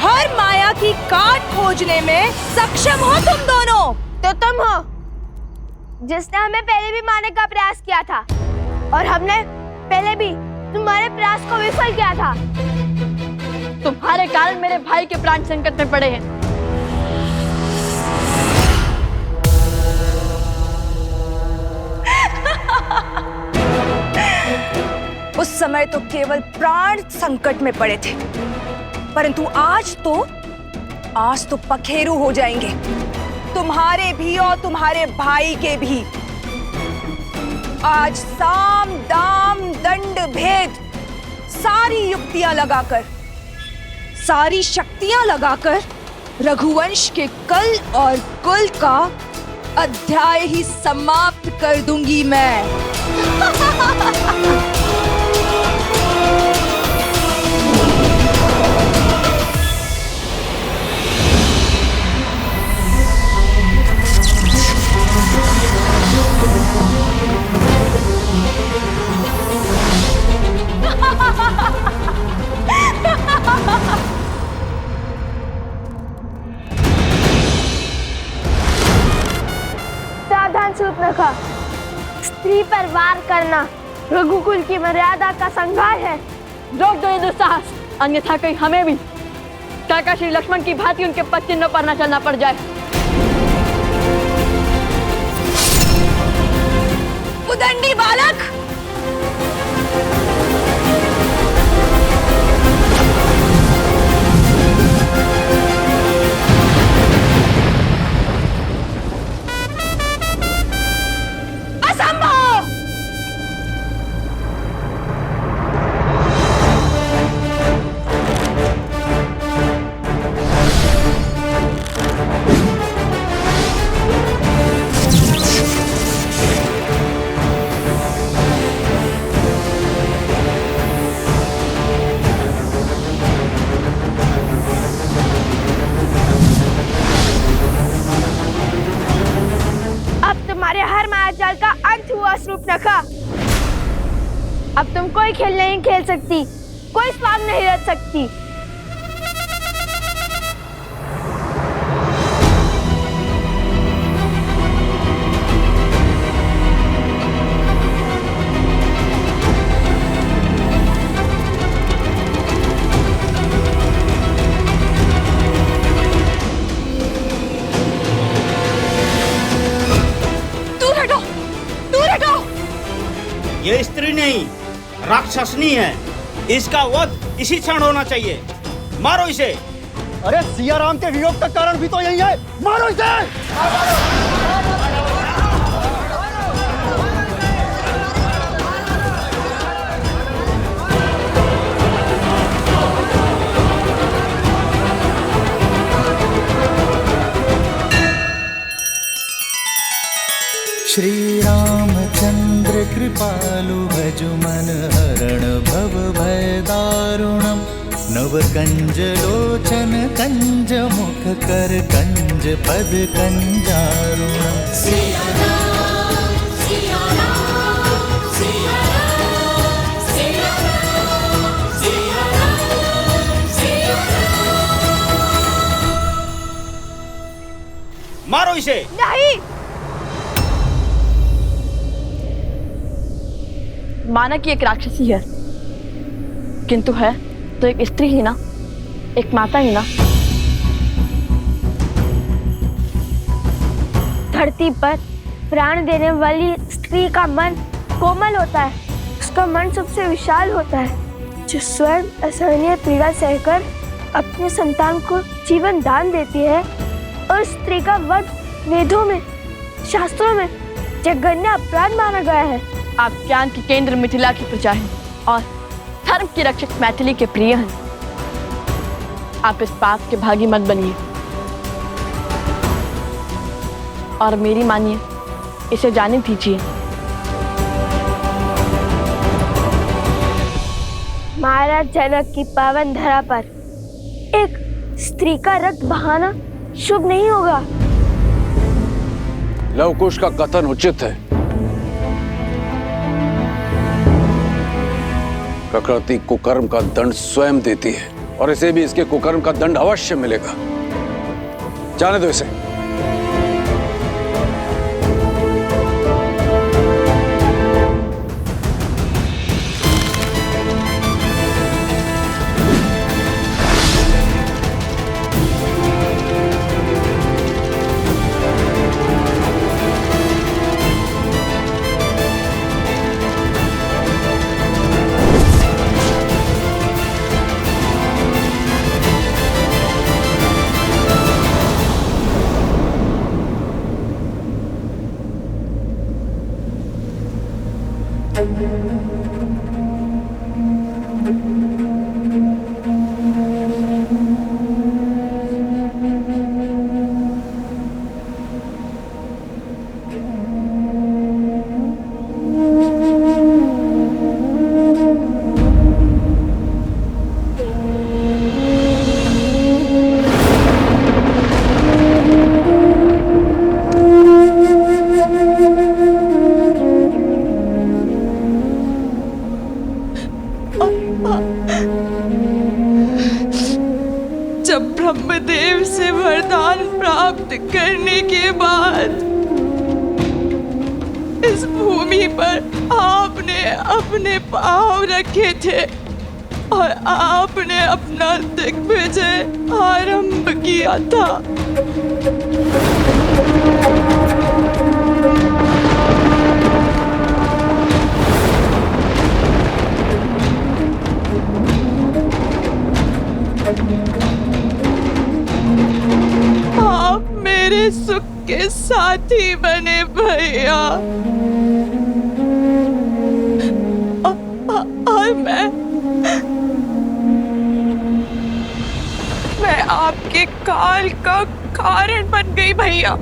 हर माया की काट खोजने में सक्षम हो तुम दोनों। तो तुम हो जिसने हमें पहले भी मारने का प्रयास किया था, और हमने पहले भी तुम्हारे प्रयास को विफल किया था। तुम्हारे कारण मेरे भाई के प्राण संकट में पड़े हैं। उस समय तो केवल प्राण संकट में पड़े थे, परंतु आज तो पखेरु हो जाएंगे, तुम्हारे भी और तुम्हारे भाई के भी। आज साम दाम दंड भेद सारी युक्तियां लगाकर, सारी शक्तियां लगाकर रघुवंश के कल और कुल का अध्याय ही समाप्त कर दूंगी मैं। सावधान शूर्पणखा, स्त्री पर वार करना रघुकुल की मर्यादा का संघार है। रोक दो ये दुस्साहस, अन्यथा कहीं हमें भी काका श्री लक्ष्मण की भांति उनके पद चिन्हों पर न चलना पड़ जाए। उदंडी बालक, शूर्पणखा, अब तुम कोई खेल नहीं खेल सकती, कोई स्वांग नहीं रच सकती। ये स्त्री नहीं, राक्षसनी है। इसका वध इसी क्षण होना चाहिए। मारो इसे। अरे सिया राम के वियोग का कारण भी तो यही है, मारो इसे। श्री रामचंद्र कृपालु भजु मन हरण भव भय दारुणम नव कंज लोचन कंज मुख कर कंज पद कंजारुणम। सिया राम, सिया राम, सिया राम, सिया राम, सिया राम, सिया राम। मारो इसे। नहीं, माना कि एक राक्षसी है, किंतु है तो एक स्त्री ही ना, एक माता ही ना। धरती पर प्राण देने वाली स्त्री का मन कोमल होता है, उसका मन सबसे विशाल होता है, जो स्वयं असहनीय पीड़ा सहकर अपने संतान को जीवन दान देती है। और स्त्री का वध वेदों में, शास्त्रों में जघन्य अपराध माना गया है। आप ज्ञान के केंद्र मिथिला की प्रजा हैं और धर्म की रक्षक मैथिली के प्रिय हैं। आप इस पाप के भागी मत बनिए और मेरी मानिए, इसे जाने दीजिए। महाराज जनक की पावन धरा पर एक स्त्री का रक्त बहाना शुभ नहीं होगा। लव कुश का कथन उचित है। प्रकृति कुकर्म का दंड स्वयं देती है। और इसे भी इसके कुकर्म का दंड अवश्य मिलेगा। जाने दो इसे। जब ब्रह्मदेव से वरदान प्राप्त करने के बाद इस भूमि पर आपने अपने पांव रखे थे और आपने अपना दिग्विजय आरंभ किया था। आप मेरे सुख के साथी बने भैया, और मैं आपके काल का कारण बन गई भैया,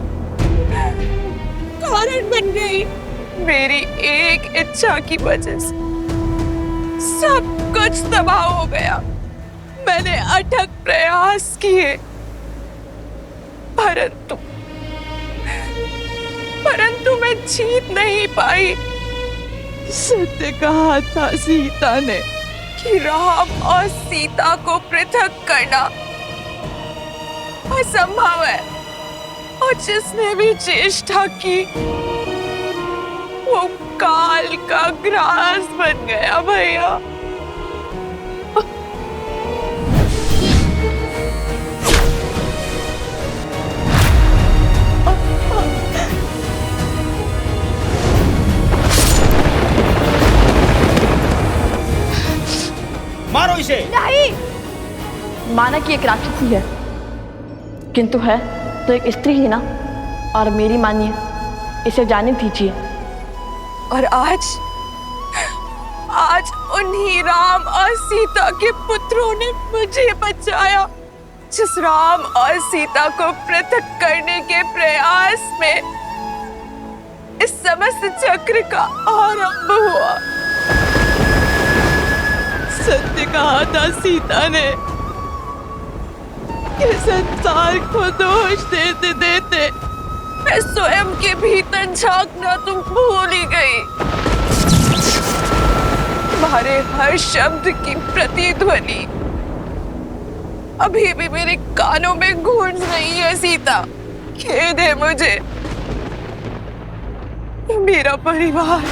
कारण बन गई। मेरी एक इच्छा की वजह से सब कुछ तबाह हो गया। मैंने अथक प्रयास किए, परंतु मैं जीत नहीं पाई। सत्य कहा था सीता ने कि राम और सीता को पृथक करना असंभव है, और जिसने भी चेष्टा की वो काल का ग्रास बन गया भैया। मारो इसे। नहीं, माना कि एक राक्षसी है, किंतु है तो एक स्त्री ही ना। और मेरी मानिए, इसे जाने दीजिए। और आज उन्हीं राम और सीता के पुत्रों ने मुझे बचाया, जिस राम और सीता को पृथक करने के प्रयास में इस समस्त चक्र का आरंभ हुआ। सत्य कहा था सीता ने कि संसार को दोष देते देते मैं स्वयं के भीतर झांकना तुम भूल ही गई। तुम्हारे हर शब्द की प्रतिध्वनि अभी भी मेरे कानों में गूंज रही है सीता। खेद है मुझे। मेरा परिवार,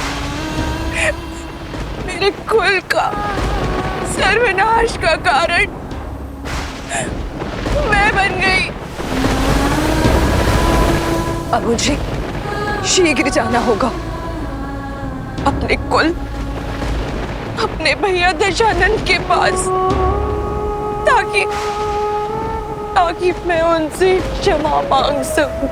मेरे कुल का सर्वनाश का कारण मैं बन गई। अब मुझे शीघ्र जाना होगा अपने कुल, अपने भैया दशानंद के पास, ताकि मैं उनसे क्षमा मांग सकूं।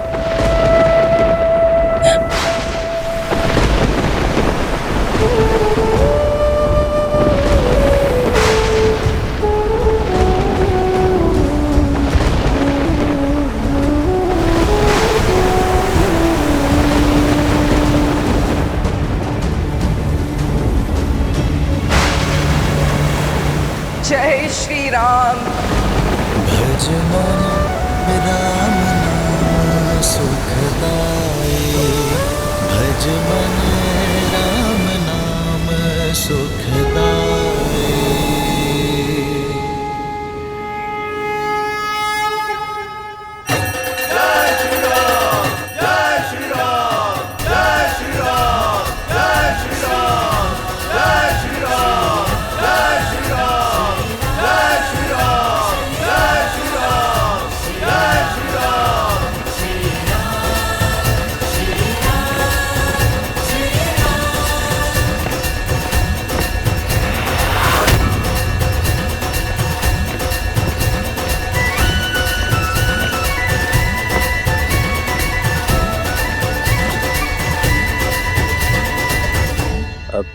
जय श्री राम। भज मन राम नाम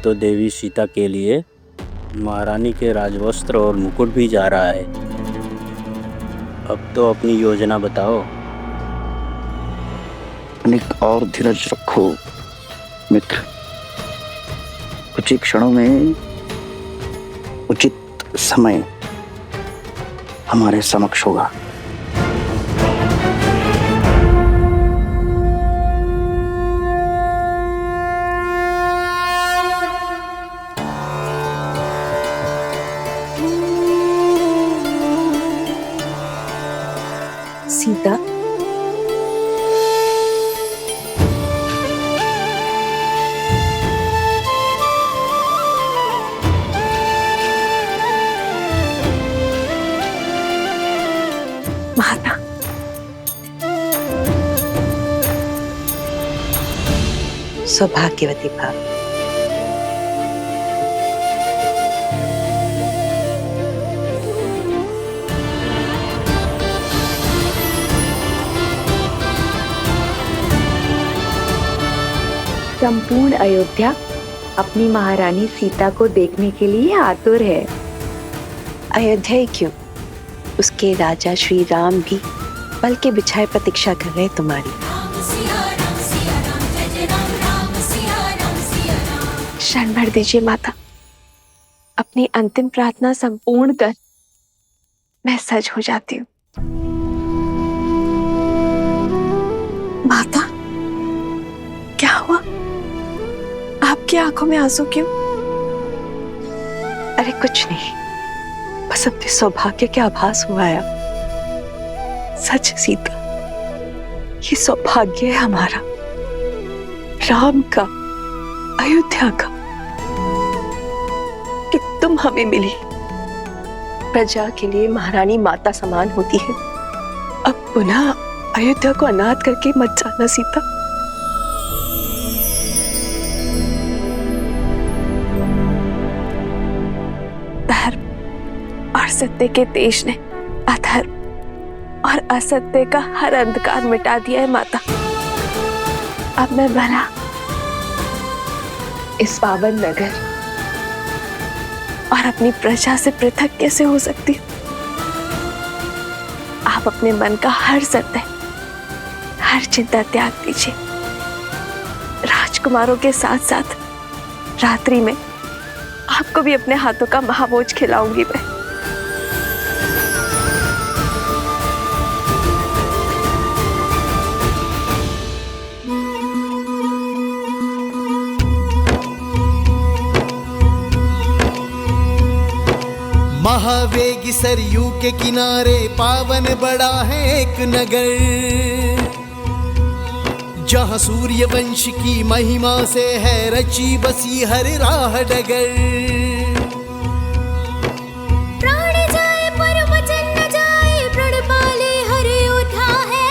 तो देवी सीता के लिए महारानी के राजवस्त्र और मुकुट भी जा रहा है। अब तो अपनी योजना बताओ। निक और धीरज रखो मित्र, कुछ ही क्षणों में उचित समय हमारे समक्ष होगा। सीता, माता, सौभाग्यवती भव। संपूर्ण अयोध्या अपनी महारानी सीता को देखने के लिए आतुर है। अयोध्या ही क्यों, उसके राजा श्री राम भी पल के बिछाए प्रतीक्षा कर रहे तुम्हारी। क्षण भर दीजिए माता, अपनी अंतिम प्रार्थना संपूर्ण कर मैं सज हो जाती हूँ। माता, क्या हुआ? आपकी आंखों में आंसू क्यों? अरे कुछ नहीं, बस अपने सौभाग्य के आभास हुआ है। सच सीता, ये सौभाग्य है हमारा, राम का, अयोध्या का, कि तुम हमें मिली। प्रजा के लिए महारानी माता समान होती है। अब पुनः अयोध्या को अनाथ करके मत जाना सीता। और सत्य के तेज ने अधर्म और असत्य का हर अंधकार मिटा दिया है माता। अब मैं भला इस पावन नगर और अपनी प्रजा से पृथक कैसे हो सकती हूँ? आप अपने मन का हर सत्य, हर चिंता त्याग दीजिए। राजकुमारों के साथ साथ रात्रि में आपको भी अपने हाथों का महाभोज खिलाऊंगी मैं। महावेगी सरयू के किनारे पावन बड़ा है एक नगर, जहाँ सूर्य वंश की महिमा से है रची बसी हर राह डगर। प्राण जाए पर वचन न जाए, प्रण पाले हर योद्धा है।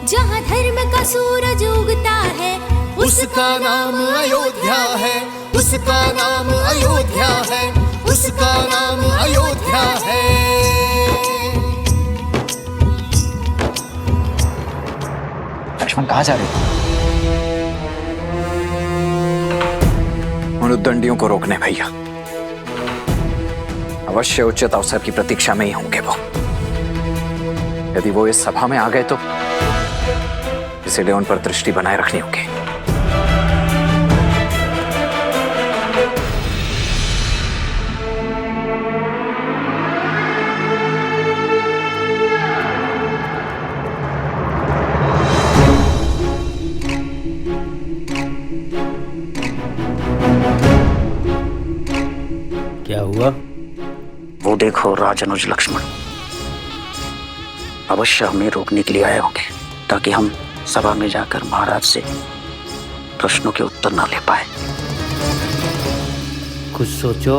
जहाँ धर्म का सूरज उगता है, उसका नाम अयोध्या है, उसका नाम अयोध्या है, उसका नाम अयोध्या है। लक्ष्मण कहाँ जा रहे हो? उन उद्दंडियों को रोकने भैया। अवश्य उचित अवसर की प्रतीक्षा में ही होंगे वो। यदि वो इस सभा में आ गए तो इसलिए उन पर दृष्टि बनाए रखनी होगी। क्या हुआ? वो देखो राजनुज लक्ष्मण अवश्य हमें रोकने के लिए आए होंगे, ताकि हम सभा में जाकर महाराज से प्रश्नों के उत्तर ना ले पाए। कुछ सोचो।